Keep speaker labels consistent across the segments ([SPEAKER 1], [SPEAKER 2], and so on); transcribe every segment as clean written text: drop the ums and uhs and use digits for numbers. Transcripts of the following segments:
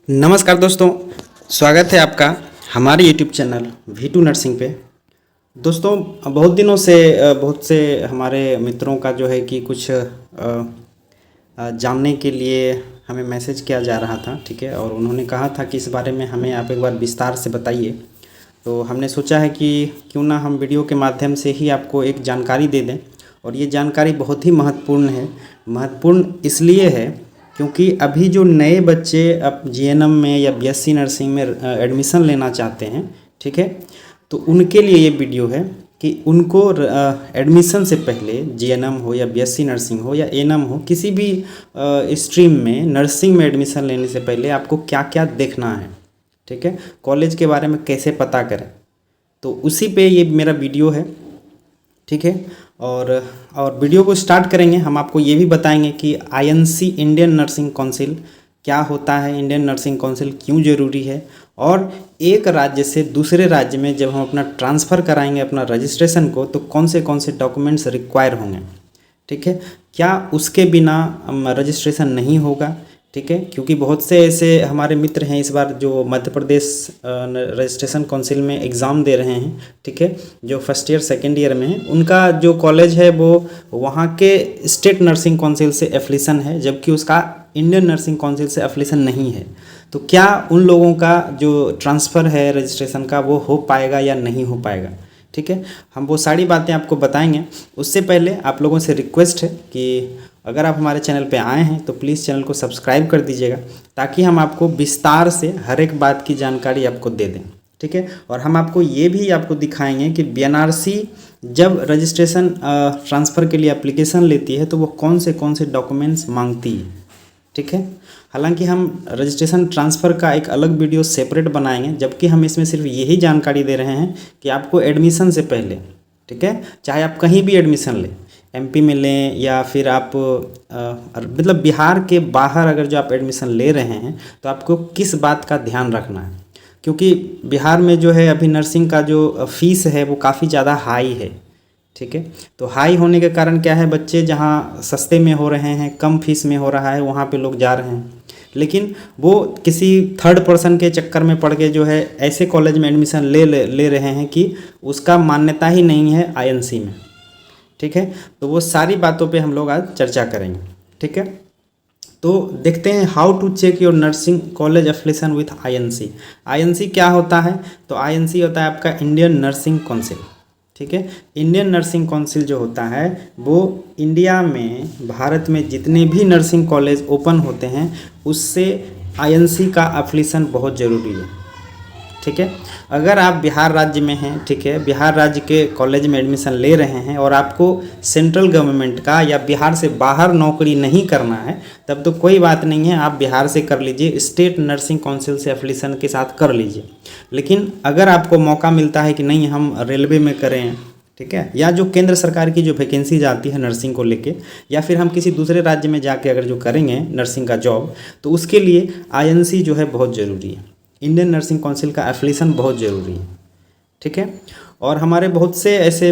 [SPEAKER 1] नमस्कार दोस्तों, स्वागत है आपका हमारे YouTube चैनल V2 नर्सिंग पे। दोस्तों, बहुत दिनों से बहुत से हमारे मित्रों का जो है कि कुछ जानने के लिए हमें मैसेज किया जा रहा था, ठीक है, और उन्होंने कहा था कि इस बारे में हमें आप एक बार विस्तार से बताइए। तो हमने सोचा है कि क्यों ना हम वीडियो के माध्यम से ही आपको एक जानकारी दे दें, और ये जानकारी बहुत ही महत्वपूर्ण है। महत्वपूर्ण इसलिए है क्योंकि अभी जो नए बच्चे अब जीएनएम में या बीएससी नर्सिंग में एडमिशन लेना चाहते हैं, ठीक है, तो उनके लिए ये वीडियो है कि उनको एडमिशन से पहले जीएनएम हो या बीएससी नर्सिंग हो या एएनएम हो, किसी भी स्ट्रीम में नर्सिंग में एडमिशन लेने से पहले आपको क्या क्या देखना है, ठीक है, कॉलेज के बारे में कैसे पता करें। तो उसी पे ये मेरा वीडियो है, ठीक है। और वीडियो को स्टार्ट करेंगे, हम आपको ये भी बताएंगे कि आईएनसी इंडियन नर्सिंग काउंसिल क्या होता है, इंडियन नर्सिंग काउंसिल क्यों ज़रूरी है, और एक राज्य से दूसरे राज्य में जब हम अपना ट्रांसफ़र कराएंगे अपना रजिस्ट्रेशन को, तो कौन से डॉक्यूमेंट्स रिक्वायर होंगे, ठीक है, क्या उसके बिना रजिस्ट्रेशन नहीं होगा, ठीक है, क्योंकि बहुत से ऐसे हमारे मित्र हैं इस बार जो मध्य प्रदेश रजिस्ट्रेशन काउंसिल में एग्ज़ाम दे रहे हैं, ठीक है, जो फर्स्ट ईयर सेकेंड ईयर में हैं, उनका जो कॉलेज है वो वहाँ के स्टेट नर्सिंग काउंसिल से एफिलिएशन है, जबकि उसका इंडियन नर्सिंग काउंसिल से एफिलिएशन नहीं है। तो क्या उन लोगों का जो ट्रांसफ़र है रजिस्ट्रेशन का वो हो पाएगा या नहीं हो पाएगा, ठीक है, हम वो सारी बातें आपको बताएंगे। उससे पहले आप लोगों से रिक्वेस्ट है कि अगर आप हमारे चैनल पे आए हैं तो प्लीज़ चैनल को सब्सक्राइब कर दीजिएगा, ताकि हम आपको विस्तार से हर एक बात की जानकारी आपको दे दें, ठीक है। और हम आपको ये भी आपको दिखाएंगे कि बीएनआरसी जब रजिस्ट्रेशन ट्रांसफ़र के लिए एप्लीकेशन लेती है तो वो कौन से डॉक्यूमेंट्स मांगती है, ठीक है। हालांकि हम रजिस्ट्रेशन ट्रांसफ़र का एक अलग वीडियो सेपरेट बनाएंगे, जबकि हम इसमें सिर्फ यही जानकारी दे रहे हैं कि आपको एडमिशन से पहले, ठीक है, चाहे आप कहीं भी एडमिशन लें, एमपी में लें या फिर आप मतलब बिहार के बाहर अगर जो आप एडमिशन ले रहे हैं, तो आपको किस बात का ध्यान रखना है, क्योंकि बिहार में जो है अभी नर्सिंग का जो फ़ीस है वो काफ़ी ज़्यादा हाई है, ठीक है। तो हाई होने के कारण क्या है, बच्चे जहाँ सस्ते में हो रहे हैं, कम फीस में हो रहा है, वहाँ पे लोग जा रहे हैं, लेकिन वो किसी थर्ड पर्सन के चक्कर में पड़ के जो है ऐसे कॉलेज में एडमिशन ले रहे हैं कि उसका मान्यता ही नहीं है आईएनसी में, ठीक है। तो वो सारी बातों पे हम लोग आज चर्चा करेंगे, ठीक है। तो देखते हैं how to check your nursing college affiliation with INC. INC क्या होता है, तो आईएनसी होता है आपका इंडियन नर्सिंग काउंसिल, ठीक है। इंडियन नर्सिंग काउंसिल जो होता है वो इंडिया में, भारत में जितने भी नर्सिंग कॉलेज ओपन होते हैं उससे आईएनसी का एफिलिएशन बहुत ज़रूरी है, ठीक है। अगर आप बिहार राज्य में हैं, ठीक है, बिहार राज्य के कॉलेज में एडमिशन ले रहे हैं और आपको सेंट्रल गवर्नमेंट का या बिहार से बाहर नौकरी नहीं करना है, तब तो कोई बात नहीं है, आप बिहार से कर लीजिए, स्टेट नर्सिंग काउंसिल से एफिलिएशन के साथ कर लीजिए। लेकिन अगर आपको मौका मिलता है कि नहीं हम रेलवे में करें, ठीक है, या जो केंद्र सरकार की जो वैकेंसीज आती है नर्सिंग को लेके, या फिर हम किसी दूसरे राज्य में जाके अगर जो करेंगे नर्सिंग का जॉब, तो उसके लिए आईएनसी जो है बहुत ज़रूरी है, इंडियन नर्सिंग काउंसिल का एफिलिएशन बहुत ज़रूरी है, ठीक है। और हमारे बहुत से ऐसे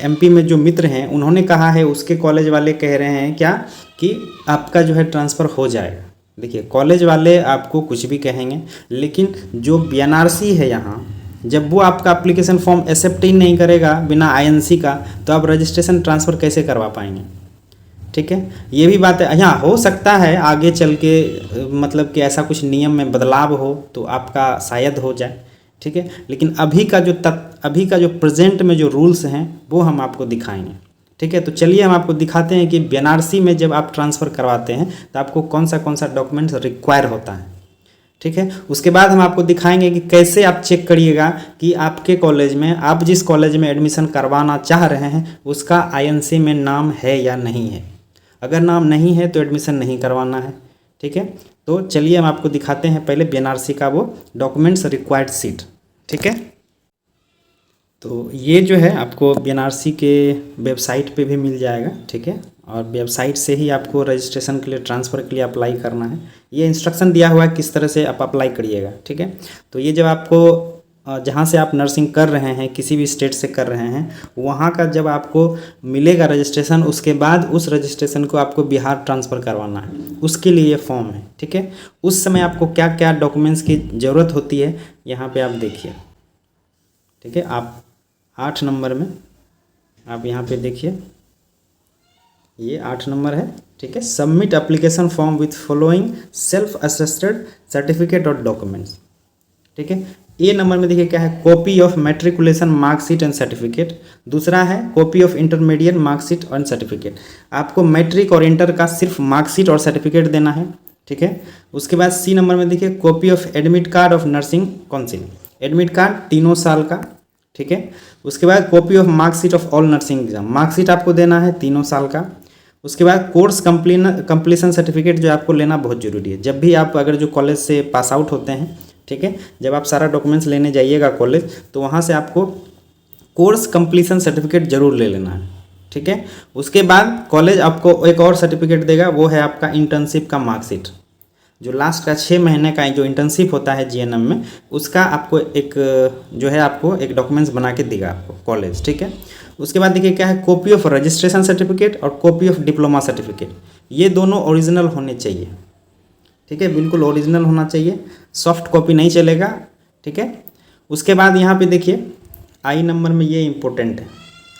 [SPEAKER 1] एमपी में जो मित्र हैं उन्होंने कहा है, उसके कॉलेज वाले कह रहे हैं क्या कि आपका जो है ट्रांसफ़र हो जाएगा। देखिए, कॉलेज वाले आपको कुछ भी कहेंगे, लेकिन जो बीएनआरसी है यहाँ, जब वो आपका एप्लीकेशन फॉर्म एक्सेप्ट ही नहीं करेगा बिना आईएनसी का, तो आप रजिस्ट्रेशन ट्रांसफ़र कैसे करवा पाएंगे, ठीक है। ये भी बात है, यहाँ हो सकता है आगे चल के मतलब कि ऐसा कुछ नियम में बदलाव हो तो आपका शायद हो जाए, ठीक है, लेकिन अभी का जो प्रेजेंट में जो रूल्स हैं वो हम आपको दिखाएंगे, ठीक है। तो चलिए हम आपको दिखाते हैं कि बीएनआरसी में जब आप ट्रांसफ़र करवाते हैं तो आपको कौन सा डॉक्यूमेंट्स रिक्वायर होता है, ठीक है। उसके बाद हम आपको दिखाएंगे कि कैसे आप चेक करिएगा कि आपके कॉलेज में, आप जिस कॉलेज में एडमिशन करवाना चाह रहे हैं उसका आईएनसी में नाम है या नहीं है। अगर नाम नहीं है तो एडमिशन नहीं करवाना है, ठीक है। तो चलिए हम आपको दिखाते हैं पहले बीएनआरसी का वो डॉक्यूमेंट्स रिक्वायर्ड शीट, ठीक है। तो ये जो है आपको बीएनआरसी के वेबसाइट पे भी मिल जाएगा, ठीक है, और वेबसाइट से ही आपको रजिस्ट्रेशन के लिए, ट्रांसफ़र के लिए अप्लाई करना है। ये इंस्ट्रक्शन दिया हुआ है किस तरह से आप अप्लाई करिएगा, ठीक है। तो ये जब आपको जहाँ से आप नर्सिंग कर रहे हैं, किसी भी स्टेट से कर रहे हैं, वहाँ का जब आपको मिलेगा रजिस्ट्रेशन, उसके बाद उस रजिस्ट्रेशन को आपको बिहार ट्रांसफ़र करवाना है, उसके लिए ये फॉर्म है। ठीक है, उस समय आपको क्या क्या डॉक्यूमेंट्स की ज़रूरत होती है यहाँ पे आप देखिए। ठीक है, आप 8 नंबर में आप यहाँ पे देखिए, ये 8 नंबर है। ठीक है, submit application form with following self attested certificate और डॉक्यूमेंट्स। ठीक है, ए नंबर में देखिए क्या है, copy of matriculation marksheet and certificate. दूसरा है copy of intermediate marksheet and certificate. आपको मैट्रिक और इंटर का सिर्फ मार्कशीट और सर्टिफिकेट देना है। ठीक है, उसके बाद सी नंबर में देखिए copy of admit card of nursing council, admit card 3 साल का। ठीक है, उसके बाद copy of marksheet of all nursing exam, marksheet आपको देना है 3 साल का। उसके बाद कोर्स कंप्लीशन सर्टिफिकेट जो आपको लेना बहुत ज़रूरी है। जब भी आप अगर जो कॉलेज से पास आउट होते हैं, ठीक है, जब आप सारा डॉक्यूमेंट्स लेने जाइएगा कॉलेज, तो वहाँ से आपको कोर्स कंप्लीशन सर्टिफिकेट जरूर ले लेना है। ठीक है, उसके बाद कॉलेज आपको एक और सर्टिफिकेट देगा, वो है आपका इंटर्नशिप का मार्कशीट। जो लास्ट का 6 महीने का जो इंटर्नशिप होता है जीएनएम में, उसका आपको एक जो है आपको एक डॉक्यूमेंट्स बना के देगा आपको कॉलेज। ठीक है, उसके बाद देखिए क्या है, कॉपी ऑफ रजिस्ट्रेशन सर्टिफिकेट और कॉपी ऑफ डिप्लोमा सर्टिफिकेट। ये दोनों ओरिजिनल होने चाहिए। ठीक है, बिल्कुल ओरिजिनल होना चाहिए, सॉफ्ट कॉपी नहीं चलेगा। ठीक है, उसके बाद यहाँ पे देखिए आई नंबर में ये इम्पोर्टेंट है।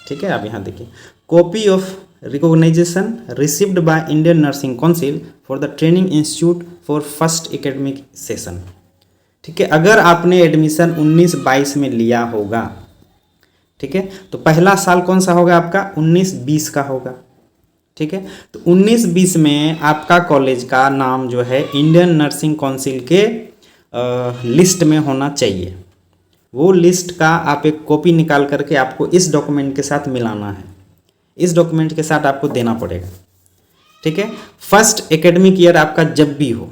[SPEAKER 1] ठीक है, आप यहाँ देखिए copy of recognition received by Indian Nursing Council for the training institute for first academic session. ठीक है, अगर आपने एडमिशन 19-22 में लिया होगा, ठीक है, तो पहला साल कौन सा होगा आपका, 19-20 का होगा। ठीक है, तो 19-20 में आपका कॉलेज का नाम जो है इंडियन नर्सिंग काउंसिल के लिस्ट में होना चाहिए। वो लिस्ट का आप एक कॉपी निकाल करके आपको इस डॉक्यूमेंट के साथ मिलाना है, इस डॉक्यूमेंट के साथ आपको देना पड़ेगा। ठीक है, फर्स्ट एकेडमिक ईयर आपका जब भी हो,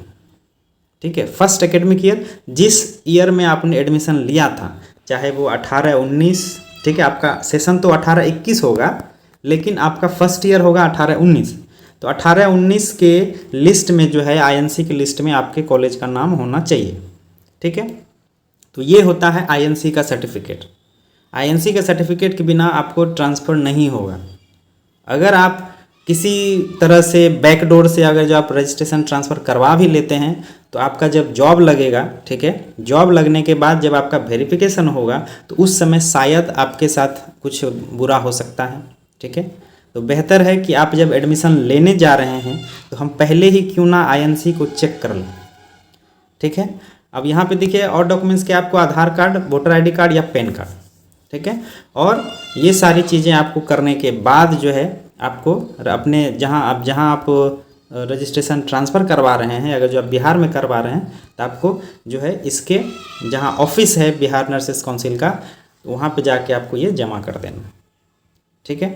[SPEAKER 1] ठीक है, फर्स्ट एकेडमिक ईयर जिस ईयर में आपने एडमिशन लिया था, चाहे वो 18-19, ठीक है, आपका सेशन तो 18-21 होगा, लेकिन आपका फर्स्ट ईयर होगा 18-19, तो 18-19 के लिस्ट में जो है आईएनसी की लिस्ट में आपके कॉलेज का नाम होना चाहिए। ठीक है, तो ये होता है आईएनसी का सर्टिफिकेट। आईएनसी के सर्टिफिकेट के बिना आपको ट्रांसफ़र नहीं होगा। अगर आप किसी तरह से बैकडोर से अगर जो आप रजिस्ट्रेशन ट्रांसफ़र करवा भी लेते हैं, तो आपका जब जॉब लगेगा, ठीक है, जॉब लगने के बाद जब आपका वेरिफिकेशन होगा, तो उस समय शायद आपके साथ कुछ बुरा हो सकता है। ठीक है, तो बेहतर है कि आप जब एडमिशन लेने जा रहे हैं, तो हम पहले ही क्यों ना आईएनसी को चेक कर लें। ठीक है, अब यहाँ पे देखिए और डॉक्यूमेंट्स के आपको आधार कार्ड, वोटर आईडी कार्ड या पैन कार्ड। ठीक है, और ये सारी चीज़ें आपको करने के बाद जो है आपको अपने जहाँ आप रजिस्ट्रेशन ट्रांसफ़र करवा रहे हैं, अगर जो आप बिहार में करवा रहे हैं, तो आपको जो है इसके जहाँ ऑफिस है बिहार नर्सेस काउंसिल का, वहाँ पे जाके आपको ये जमा कर देना। ठीक है,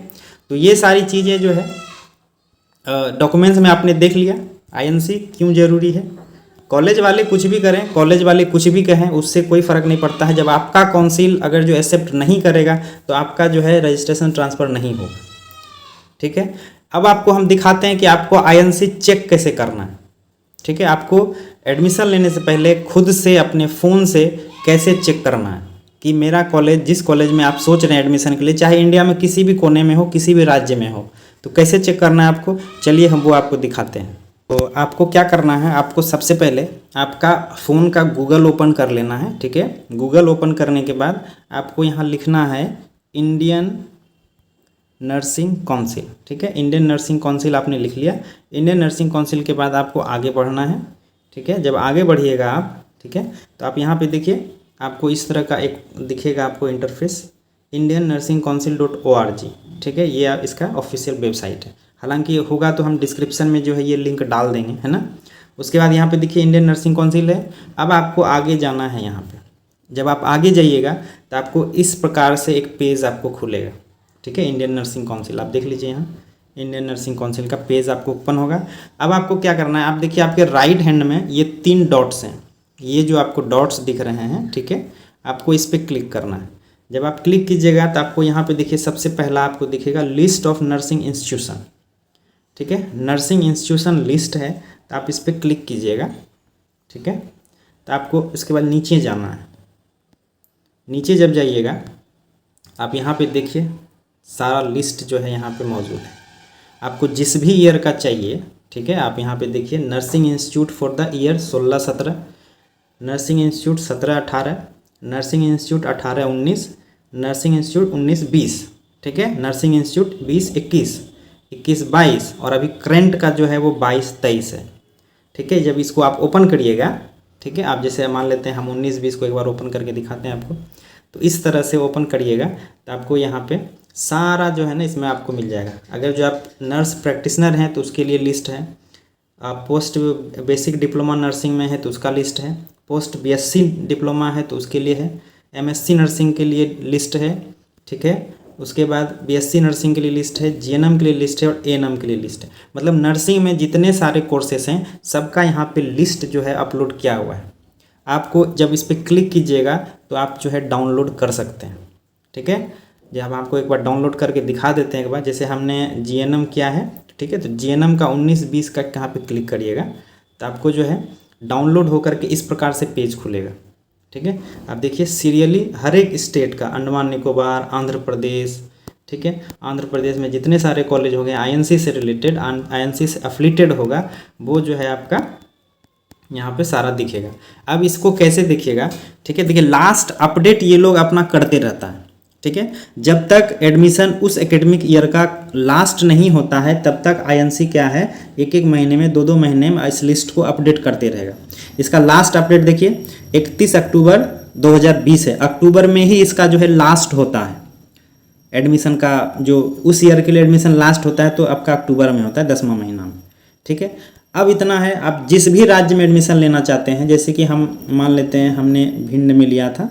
[SPEAKER 1] तो ये सारी चीज़ें जो है डॉक्यूमेंट्स में आपने देख लिया आईएनसी क्यों ज़रूरी है। कॉलेज वाले कुछ भी करें, कॉलेज वाले कुछ भी कहें, उससे कोई फ़र्क नहीं पड़ता है। जब आपका काउंसिल अगर जो एक्सेप्ट नहीं करेगा, तो आपका जो है रजिस्ट्रेशन ट्रांसफ़र नहीं होगा। ठीक है, अब आपको हम दिखाते हैं कि आपको आईएनसी चेक कैसे करना है। ठीक है, आपको एडमिशन लेने से पहले खुद से अपने फ़ोन से कैसे चेक करना है कि मेरा कॉलेज, जिस कॉलेज में आप सोच रहे हैं एडमिशन के लिए, चाहे इंडिया में किसी भी कोने में हो, किसी भी राज्य में हो, तो कैसे चेक करना है आपको, चलिए हम वो आपको दिखाते हैं। तो आपको क्या करना है, आपको सबसे पहले आपका फ़ोन का गूगल ओपन कर लेना है। ठीक है, गूगल ओपन करने के बाद आपको यहाँ लिखना है इंडियन नर्सिंग काउंसिल। ठीक है, इंडियन नर्सिंग काउंसिल आपने लिख लिया। इंडियन नर्सिंग काउंसिल के बाद आपको आगे बढ़ना है। ठीक है, जब आगे बढ़िएगा आप, ठीक है, तो आप यहाँ पे देखिए आपको इस तरह का एक दिखेगा आपको इंटरफेस, indiannnursingcouncil.org। ठीक है, ये इसका ऑफिशियल वेबसाइट है। हालांकि होगा तो हम डिस्क्रिप्शन में जो है ये लिंक डाल देंगे, है ना। उसके बाद यहाँ पे देखिए इंडियन नर्सिंग काउंसिल है। अब आपको आगे जाना है। यहाँ पे जब आप आगे जाइएगा तो आपको इस प्रकार से एक पेज आपको खुलेगा। ठीक है, इंडियन नर्सिंग काउंसिल आप देख लीजिए, यहाँ इंडियन नर्सिंग काउंसिल का पेज आपको ओपन होगा। अब आपको क्या करना है, आप देखिए आपके राइट हैंड में ये 3 डॉट्स हैं, ये जो आपको डॉट्स दिख रहे हैं, ठीक है, आपको इस पर क्लिक करना है। जब आप क्लिक कीजिएगा तो आपको यहाँ पे देखिए सबसे पहला आपको दिखेगा लिस्ट ऑफ नर्सिंग इंस्टीट्यूशन। ठीक है, नर्सिंग इंस्टीट्यूशन लिस्ट है, तो आप इस पर क्लिक कीजिएगा। ठीक है, तो आपको इसके बाद नीचे जाना है। नीचे जब जाइएगा आप यहाँ पे देखिए सारा लिस्ट जो है यहाँ पे मौजूद है। आपको जिस भी ईयर का चाहिए, ठीक है, आप यहाँ पे देखिए nursing institute for the year 16-17, nursing institute 17-18, nursing institute 18-19, nursing institute 19-20, ठीक है, नर्सिंग इंस्टीट्यूट 20-21, 21-22 और अभी करंट का जो है वो 22-23 है। ठीक है, जब इसको आप ओपन करिएगा, ठीक है, आप जैसे मान लेते हैं हम 19-20 को एक बार ओपन करके दिखाते हैं आपको, तो इस तरह से ओपन करिएगा तो आपको यहाँ पे सारा जो है ना इसमें आपको मिल जाएगा। अगर जो आप नर्स प्रैक्टिशनर हैं तो उसके लिए लिस्ट है, आप पोस्ट बेसिक डिप्लोमा नर्सिंग में है तो उसका लिस्ट है, पोस्ट बीएससी डिप्लोमा है तो उसके लिए है, एमएससी नर्सिंग के लिए लिस्ट है, ठीक है, उसके बाद बीएससी नर्सिंग के लिए लिस्ट है, जीएनएम के लिए लिस्ट है और एएनएम के लिए लिस्ट है। मतलब नर्सिंग में जितने सारे कोर्सेस हैं सबका यहाँ पे लिस्ट जो है अपलोड किया हुआ है। आपको जब इस पर क्लिक कीजिएगा तो आप जो है डाउनलोड कर सकते हैं। ठीक है, जब हम आपको एक बार डाउनलोड करके दिखा देते हैं एक बार, जैसे हमने जीएनएम किया है, ठीक है, तो जीएनएम का 19-20 का यहाँ पे क्लिक करिएगा तो आपको जो है डाउनलोड होकर के इस प्रकार से पेज खुलेगा। ठीक है, आप देखिए सीरियली हर एक स्टेट का, अंडमान निकोबार, आंध्र प्रदेश, ठीक है, आंध्र प्रदेश में जितने सारे कॉलेज हो गए आईएनसी से रिलेटेड, आईएनसी से एफिलिएटेड होगा वो जो है आपका यहाँ पे सारा दिखेगा। अब इसको कैसे दिखेगा, ठीक है, देखिए लास्ट अपडेट ये लोग अपना करते रहता है। ठीक है, जब तक एडमिशन उस एकेडमिक ईयर का लास्ट नहीं होता है तब तक आईएनसी क्या है, एक एक महीने में 2-2 महीने में इस लिस्ट को अपडेट करते रहेगा। इसका लास्ट अपडेट देखिए 31 अक्टूबर 2020 है, अक्टूबर में ही इसका जो है लास्ट होता है एडमिशन का, जो उस ईयर के लिए एडमिशन लास्ट होता है तो आपका अक्टूबर में होता है 10वां महीना में। ठीक है, अब इतना है, आप जिस भी राज्य में एडमिशन लेना चाहते हैं, जैसे कि हम मान लेते हैं हमने भिंड में लिया था,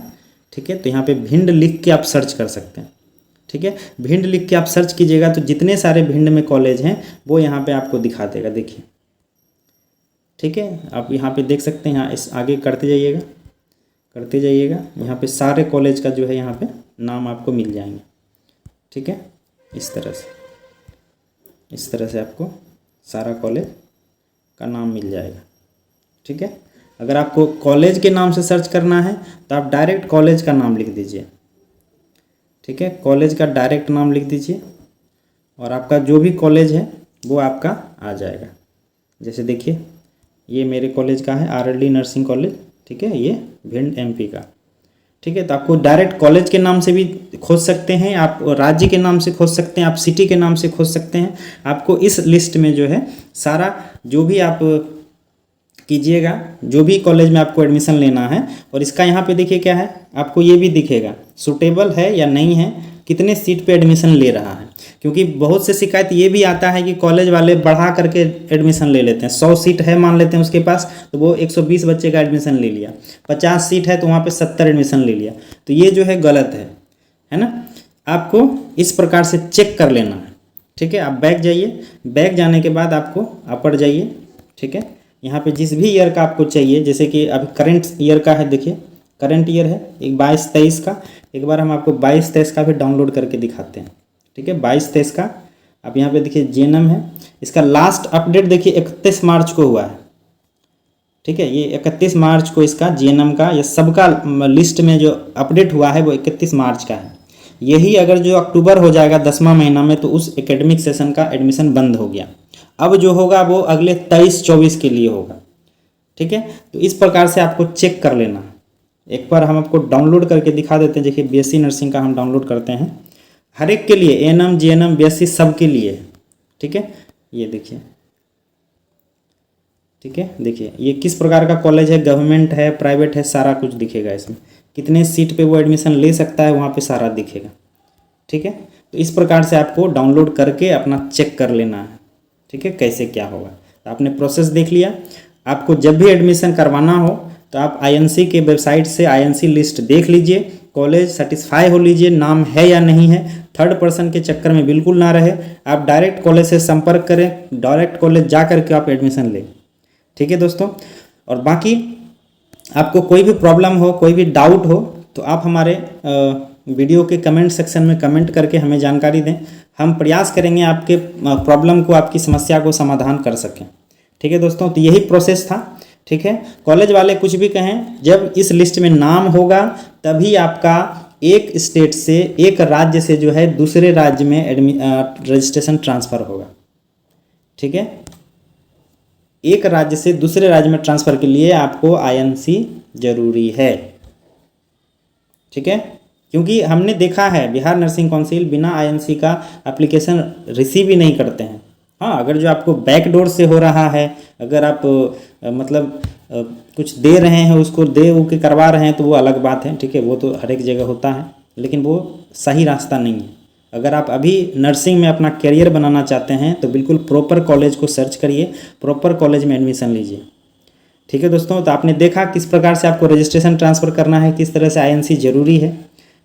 [SPEAKER 1] ठीक है, तो यहाँ पे भिंड लिख के आप सर्च कर सकते हैं। ठीक है, भिंड लिख के आप सर्च कीजिएगा तो जितने सारे भिंड में कॉलेज हैं वो यहाँ पे आपको दिखा देगा, देखिए। ठीक है, आप यहाँ पे देख सकते हैं, यहाँ इस आगे करते जाइएगा, यहाँ पे सारे कॉलेज का जो है यहाँ पे नाम आपको मिल जाएंगे। ठीक है, इस तरह से आपको सारा कॉलेज का नाम मिल जाएगा। ठीक है, अगर आपको कॉलेज के नाम से सर्च करना है तो आप डायरेक्ट कॉलेज का नाम लिख दीजिए। ठीक है, कॉलेज का डायरेक्ट नाम लिख दीजिए और आपका जो भी कॉलेज है वो आपका आ जाएगा। जैसे देखिए ये मेरे कॉलेज का है आरएलडी नर्सिंग कॉलेज, ठीक है, ये भिंड एमपी का। ठीक है, तो आपको डायरेक्ट कॉलेज के नाम से भी खोज सकते हैं, आप राज्य के नाम से खोज सकते हैं, आप सिटी के नाम से खोज सकते हैं। आपको इस लिस्ट में जो है सारा जो भी आप कीजिएगा, जो भी कॉलेज में आपको एडमिशन लेना है, और इसका यहाँ पे देखिए क्या है, आपको ये भी दिखेगा सूटेबल है या नहीं है, कितने सीट पे एडमिशन ले रहा है। क्योंकि बहुत से शिकायत ये भी आता है कि कॉलेज वाले बढ़ा करके एडमिशन ले लेते हैं। 100 सीट है मान लेते हैं उसके पास, तो वो 120 बच्चे का एडमिशन ले लिया, 50 सीट है तो वहाँ पे 70 एडमिशन ले लिया, तो ये जो है गलत है ना। आपको इस प्रकार से चेक कर लेना है। ठीक है, आप बैक जाइए, बैक जाने के बाद आपको अपर जाइए। ठीक है, यहाँ पे जिस भी ईयर का आपको चाहिए, जैसे कि अभी करंट ईयर का है, देखिए करंट ईयर है एक 22-23 का, एक बार हम आपको 22-23 का भी डाउनलोड करके दिखाते हैं। ठीक है, 22-23 का आप यहाँ पे देखिए जीएनएम है, इसका लास्ट अपडेट देखिए 31 मार्च को हुआ है। ठीक है, ये 31 मार्च को इसका जीएनएम का ये सबका लिस्ट में जो अपडेट हुआ है वो 31 मार्च का है। यही अगर जो अक्टूबर हो जाएगा 10वां महीना में तो उस एकेडमिक सेशन का एडमिशन बंद हो गया। अब जो होगा वो अगले 23-24 के लिए होगा। ठीक है, तो इस प्रकार से आपको चेक कर लेना। एक बार हम आपको डाउनलोड करके दिखा देते हैं। देखिए बीएससी नर्सिंग का हम डाउनलोड करते हैं, हर एक के लिए, एएनएम जीएनएम बीएससी सब के लिए। ठीक है, ये देखिए, ठीक है, देखिए ये किस प्रकार का कॉलेज है, गवर्नमेंट है, प्राइवेट है, सारा कुछ दिखेगा इसमें, कितने सीट पे वो एडमिशन ले सकता है वहाँ पे सारा दिखेगा। ठीक है, तो इस प्रकार से आपको डाउनलोड करके अपना चेक कर लेना है। ठीक है, कैसे क्या होगा, तो आपने प्रोसेस देख लिया। आपको जब भी एडमिशन करवाना हो तो आप आईएनसी के वेबसाइट से आईएनसी लिस्ट देख लीजिए, कॉलेज सेटिस्फाई हो लीजिए, नाम है या नहीं है, थर्ड पर्सन के चक्कर में बिल्कुल ना रहे। आप डायरेक्ट कॉलेज से संपर्क करें, डायरेक्ट कॉलेज जा करके आप एडमिशन लें। ठीक है दोस्तों, और बाकी आपको कोई भी प्रॉब्लम हो, कोई भी डाउट हो तो आप हमारे वीडियो के कमेंट सेक्शन में कमेंट करके हमें जानकारी दें। हम प्रयास करेंगे आपके प्रॉब्लम को, आपकी समस्या को समाधान कर सकें। ठीक है दोस्तों, तो यही प्रोसेस था। ठीक है। कॉलेज वाले कुछ भी कहें, जब इस लिस्ट में नाम होगा तभी आपका एक स्टेट से, एक राज्य से जो है दूसरे राज्य में रजिस्ट्रेशन ट्रांसफ़र होगा, ठीक है। एक राज्य से दूसरे राज्य में ट्रांसफ़र के लिए आपको INC जरूरी है, ठीक है। क्योंकि हमने देखा है बिहार नर्सिंग काउंसिल बिना INC का एप्लीकेशन रिसीव ही नहीं करते हैं। हाँ, अगर जो आपको बैकडोर से हो रहा है, अगर आप मतलब कुछ दे रहे हैं, उसको दे वो के करवा रहे हैं तो वो अलग बात है, ठीक है, वो तो हर एक जगह होता है, लेकिन वो सही रास्ता नहीं है। अगर आप अभी नर्सिंग में अपना करियर बनाना चाहते हैं तो बिल्कुल प्रॉपर कॉलेज को सर्च करिए, प्रॉपर कॉलेज में एडमिशन लीजिए, ठीक है दोस्तों। तो आपने देखा किस प्रकार से आपको रजिस्ट्रेशन ट्रांसफ़र करना है, किस तरह से INC जरूरी है,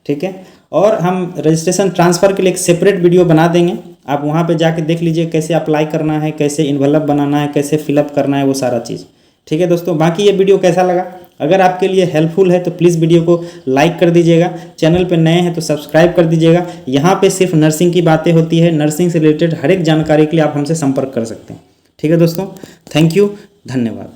[SPEAKER 1] ठीक है। और हम रजिस्ट्रेशन ट्रांसफ़र के लिए एक सेपरेट वीडियो बना देंगे, आप वहाँ पे जाके देख लीजिए कैसे अप्लाई करना है, कैसे इन्वेलप बनाना है, कैसे फिलअप करना है, वो सारा चीज़, ठीक है दोस्तों। बाकी ये वीडियो कैसा लगा, अगर आपके लिए हेल्पफुल है तो प्लीज़ वीडियो को लाइक कर दीजिएगा, चैनल पे नए हैं तो सब्सक्राइब कर दीजिएगा। यहाँ पे सिर्फ नर्सिंग की बातें होती है, नर्सिंग से रिलेटेड हर एक जानकारी के लिए आप हमसे संपर्क कर सकते हैं, ठीक है दोस्तों। थैंक यू, धन्यवाद।